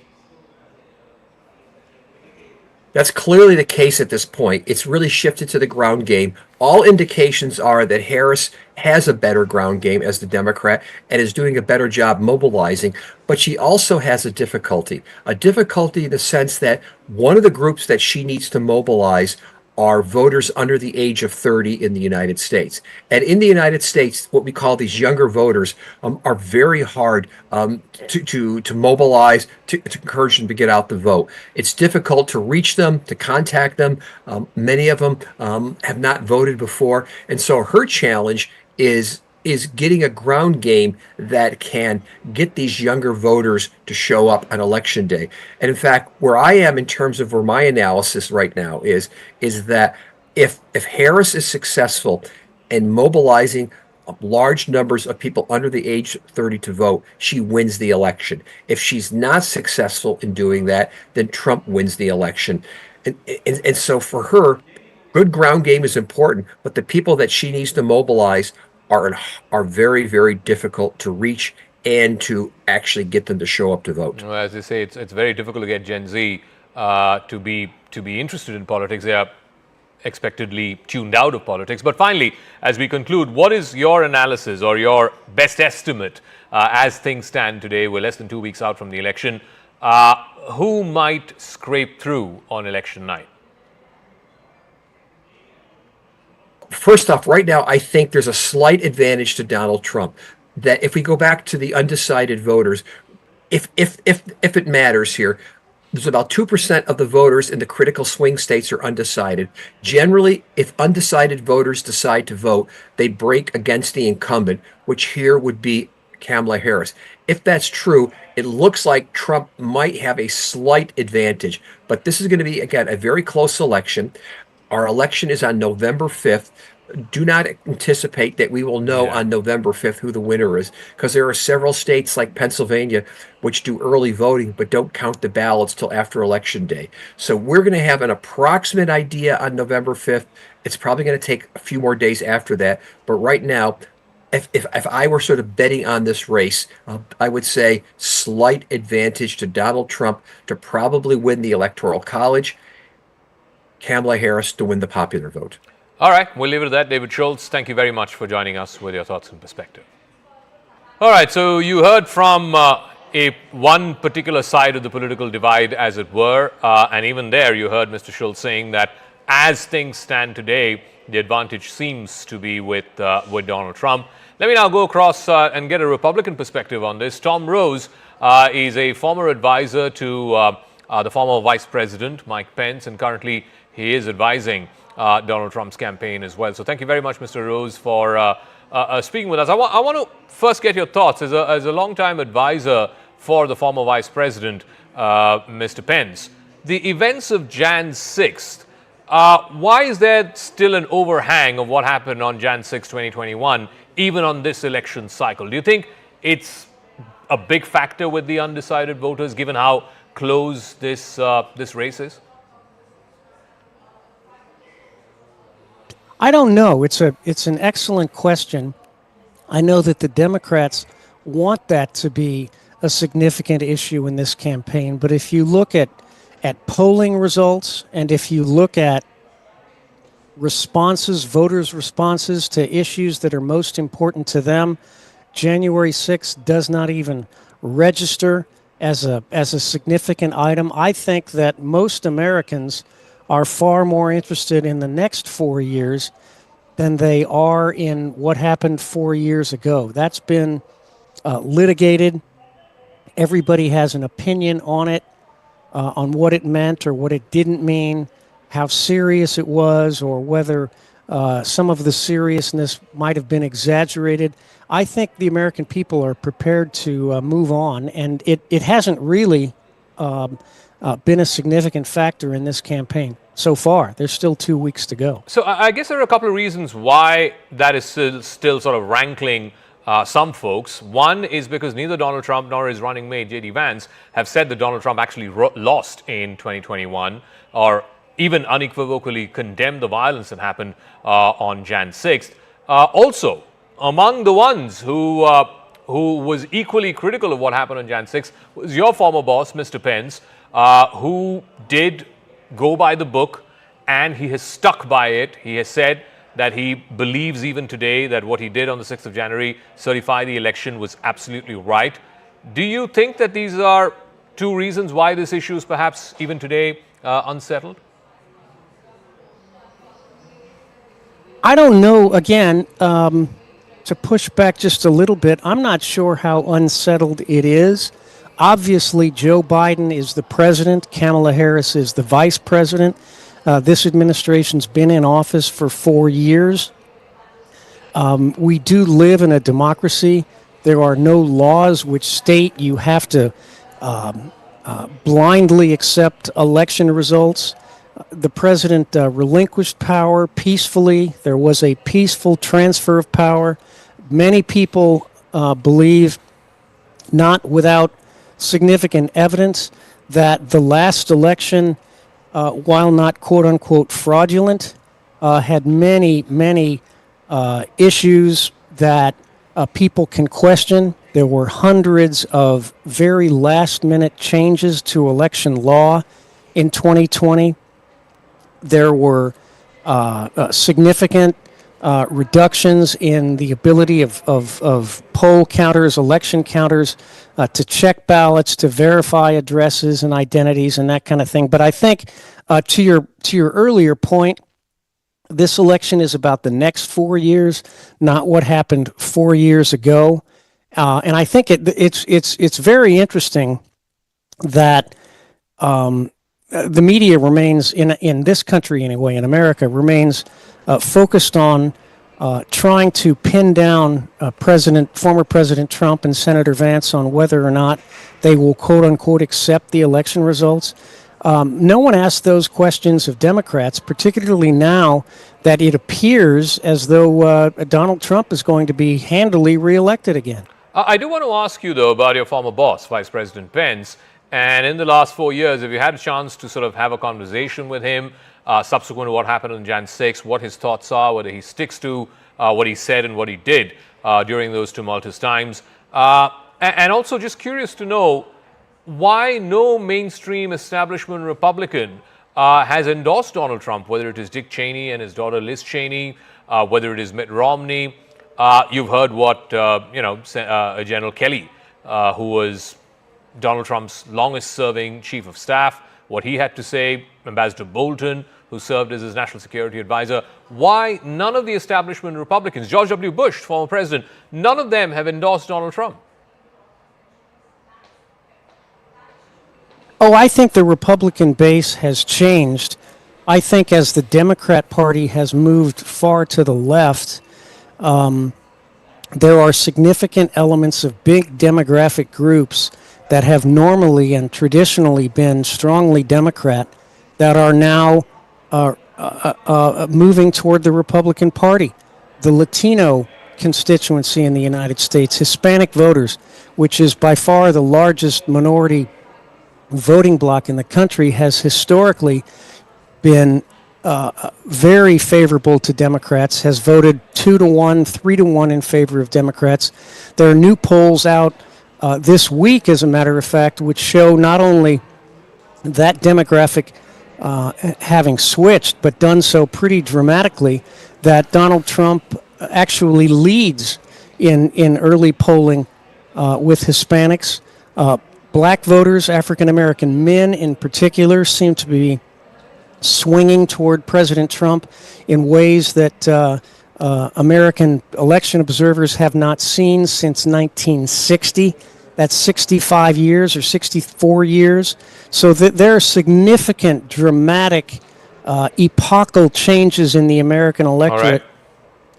That's clearly the case at this point. It's really shifted to the ground game. All indications are that Harris has a better ground game as the Democrat and is doing a better job mobilizing, but she also has a difficulty in the sense that one of the groups that she needs to mobilize are voters under the age of 30 in the United States. And in the United States, what we call these younger voters are very hard to mobilize, to encourage them to get out the vote. It's difficult to reach them, to contact them. Many of them have not voted before. And so her challenge is getting a ground game that can get these younger voters to show up on election day. And in fact, where I am in terms of where my analysis right now is that if Harris is successful in mobilizing large numbers of people under the age of 30 to vote, she wins the election. If she's not successful in doing that, then Trump wins the election. And so for her, good ground game is important, but the people that she needs to mobilize are very, very difficult to reach and to actually get them to show up to vote. Well, as they say, it's very difficult to get Gen Z to be interested in politics. They are expectedly tuned out of politics. But finally, as we conclude, what is your analysis or your best estimate as things stand today? We're less than 2 weeks out from the election. Who might scrape through on election night? First off, right now, I think there's a slight advantage to Donald Trump. That if we go back to the undecided voters, if it matters here, there's about 2% of the voters in the critical swing states are undecided. Generally, if undecided voters decide to vote, they break against the incumbent, which here would be Kamala Harris. If that's true, it looks like Trump might have a slight advantage. But this is going to be, again, a very close election. Our election is on November 5th. Do not anticipate that we will know on November 5th who the winner is, because there are several states like Pennsylvania which do early voting but don't count the ballots till after Election Day. So we're going to have an approximate idea on November 5th. It's probably going to take a few more days after that. But right now, if I were sort of betting on this race, I would say slight advantage to Donald Trump to probably win the Electoral College, Kamala Harris to win the popular vote. All right, we'll leave it at that. David Schultz, thank you very much for joining us with your thoughts and perspective. All right, so you heard from one particular side of the political divide, as it were, and even there you heard Mr. Schultz saying that as things stand today, the advantage seems to be with Donald Trump. Let me now go across and get a Republican perspective on this. Tom Rose is a former advisor to the former Vice President, Mike Pence, and currently he is advising Donald Trump's campaign as well. So thank you very much, Mr. Rose, for speaking with us. I want to first get your thoughts as a long-time advisor for the former Vice President, Mr. Pence. The events of Jan 6th, why is there still an overhang of what happened on Jan 6, 2021, even on this election cycle? Do you think it's a big factor with the undecided voters, given how close this race is? I don't know. It's an excellent question. I know that the Democrats want that to be a significant issue in this campaign, but if you look at polling results and if you look at responses, voters' responses to issues that are most important to them, January 6th does not even register as a significant item. I think that most Americans are far more interested in the next 4 years than they are in what happened 4 years ago. That's been litigated. Everybody has an opinion on it, on what it meant or what it didn't mean, how serious it was, or whether some of the seriousness might have been exaggerated. I think the American people are prepared to move on, and it hasn't really been a significant factor in this campaign so far. There's still 2 weeks to go. So I guess there are a couple of reasons why that is still sort of rankling some folks. One is because neither Donald Trump nor his running mate, J.D. Vance, have said that Donald Trump actually lost in 2021 or even unequivocally condemned the violence that happened on Jan 6th. Also, among the ones who was equally critical of what happened on Jan 6th was your former boss, Mr. Pence, who did go by the book, and he has stuck by it. He has said that he believes even today that what he did on the 6th of January, certify the election, was absolutely right. Do you think that these are two reasons why this issue is perhaps even today unsettled? I don't know. Again, to push back just a little bit, I'm not sure how unsettled it is. Obviously, Joe Biden is the president. Kamala Harris is the vice president. This administration's been in office for 4 years. We do live in a democracy. There are no laws which state you have to blindly accept election results. The president relinquished power peacefully. There was a peaceful transfer of power. Many people believe, not without significant evidence, that the last election, while not quote-unquote fraudulent, had many issues that people can question. There were hundreds of very last-minute changes to election law in 2020. There were significant reductions in the ability of poll counters, election counters, to check ballots, to verify addresses and identities and that kind of thing. But I think to your earlier point, this election is about the next 4 years, not what happened 4 years ago. And I think it's very interesting that the media remains, in this country anyway, in America, remains focused on trying to pin down former President Trump and Senator Vance on whether or not they will, quote unquote, accept the election results. No one asked those questions of Democrats, particularly now that it appears as though Donald Trump is going to be handily reelected again. I do want to ask you, though, about your former boss, Vice President Pence. And in the last 4 years, have you had a chance to sort of have a conversation with him subsequent to what happened on Jan 6, what his thoughts are, whether he sticks to what he said and what he did during those tumultuous times? And also just curious to know why no mainstream establishment Republican has endorsed Donald Trump, whether it is Dick Cheney and his daughter Liz Cheney, whether it is Mitt Romney. You've heard what, General Kelly, who was Donald Trump's longest-serving chief of staff, what he had to say, Ambassador Bolton, who served as his national security advisor. Why none of the establishment Republicans, George W. Bush, former president, none of them have endorsed Donald Trump? Oh, I think the Republican base has changed. I think as the Democrat Party has moved far to the left, there are significant elements of big demographic groups that have normally and traditionally been strongly Democrat that are now moving toward the Republican Party. The Latino constituency in the United States, Hispanic voters, which is by far the largest minority voting bloc in the country, has historically been very favorable to Democrats, has voted 2-1, 3-1 in favor of Democrats. There are new polls out this week, as a matter of fact, which show not only that demographic having switched, but done so pretty dramatically, that Donald Trump actually leads in early polling with Hispanics. Black voters, African American men in particular, seem to be swinging toward President Trump in ways that American election observers have not seen since 1960. That's 65 years or 64 years. So there are significant, dramatic, epochal changes in the American electorate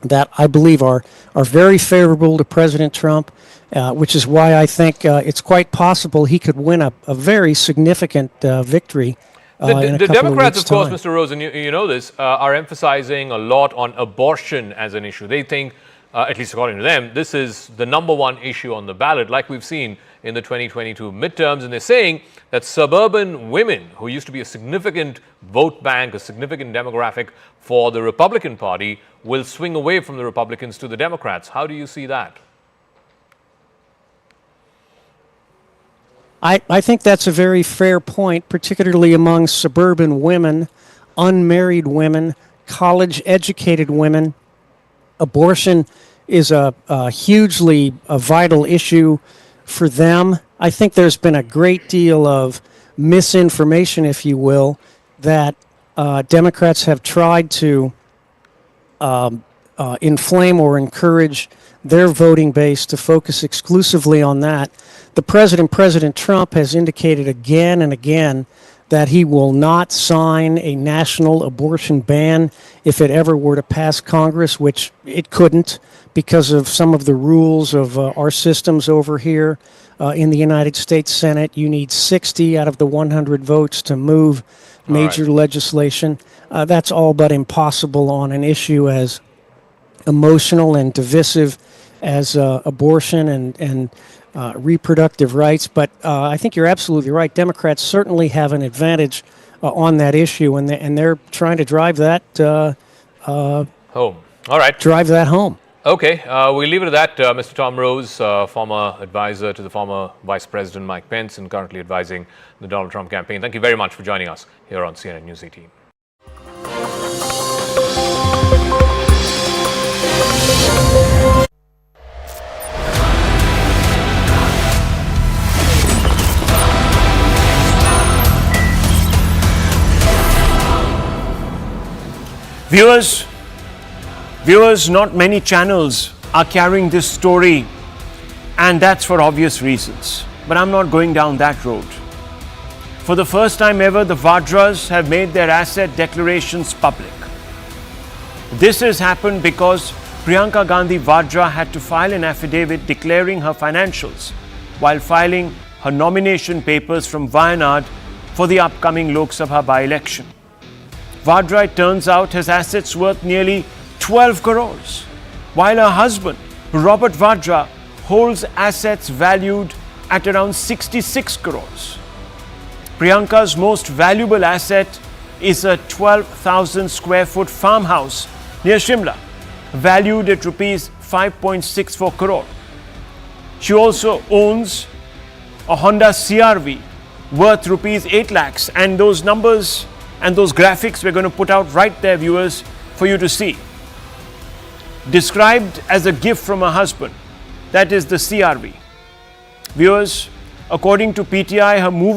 that I believe are very favorable to President Trump, which is why I think it's quite possible he could win a very significant victory. The Democrats, of course, Mr. Rosen, you know this, are emphasizing a lot on abortion as an issue. They think, at least according to them, this is the number one issue on the ballot, like we've seen in the 2022 midterms. And they're saying that suburban women, who used to be a significant vote bank, a significant demographic for the Republican Party, will swing away from the Republicans to the Democrats. How do you see that? I think that's a very fair point, particularly among suburban women, unmarried women, college-educated women. Abortion is a hugely vital issue for them. I think there's been a great deal of misinformation, if you will, that Democrats have tried to inflame or encourage their voting base to focus exclusively on that. The President Trump, has indicated again and again that he will not sign a national abortion ban if it ever were to pass Congress, which it couldn't because of some of the rules of our systems over here in the United States Senate. You need 60 out of the 100 votes to move major legislation. That's all but impossible on an issue as emotional and divisive as abortion and reproductive rights. But I think you're absolutely right. Democrats certainly have an advantage on that issue, and they're trying to drive that home. All right. Drive that home. Okay, we'll leave it at that. Mr. Tom Rose, former advisor to the former Vice President Mike Pence and currently advising the Donald Trump campaign. Thank you very much for joining us here on CNN News 18. Viewers, not many channels are carrying this story, and that's for obvious reasons. But I'm not going down that road. For the first time ever, the Vadras have made their asset declarations public. This has happened because Priyanka Gandhi Vadra had to file an affidavit declaring her financials while filing her nomination papers from Wayanad for the upcoming Lok Sabha by-election. Vadra, it turns out, has assets worth nearly 12 crores, while her husband, Robert Vadra, holds assets valued at around 66 crores. Priyanka's most valuable asset is a 12,000 square foot farmhouse near Shimla, valued at rupees 5.64 crore. She also owns a Honda CR-V worth rupees 8 lakhs, and those numbers and those graphics we're going to put out right there, viewers, for you to see. Described as a gift from her husband, that is the CR-V. Viewers, according to PTI, her movable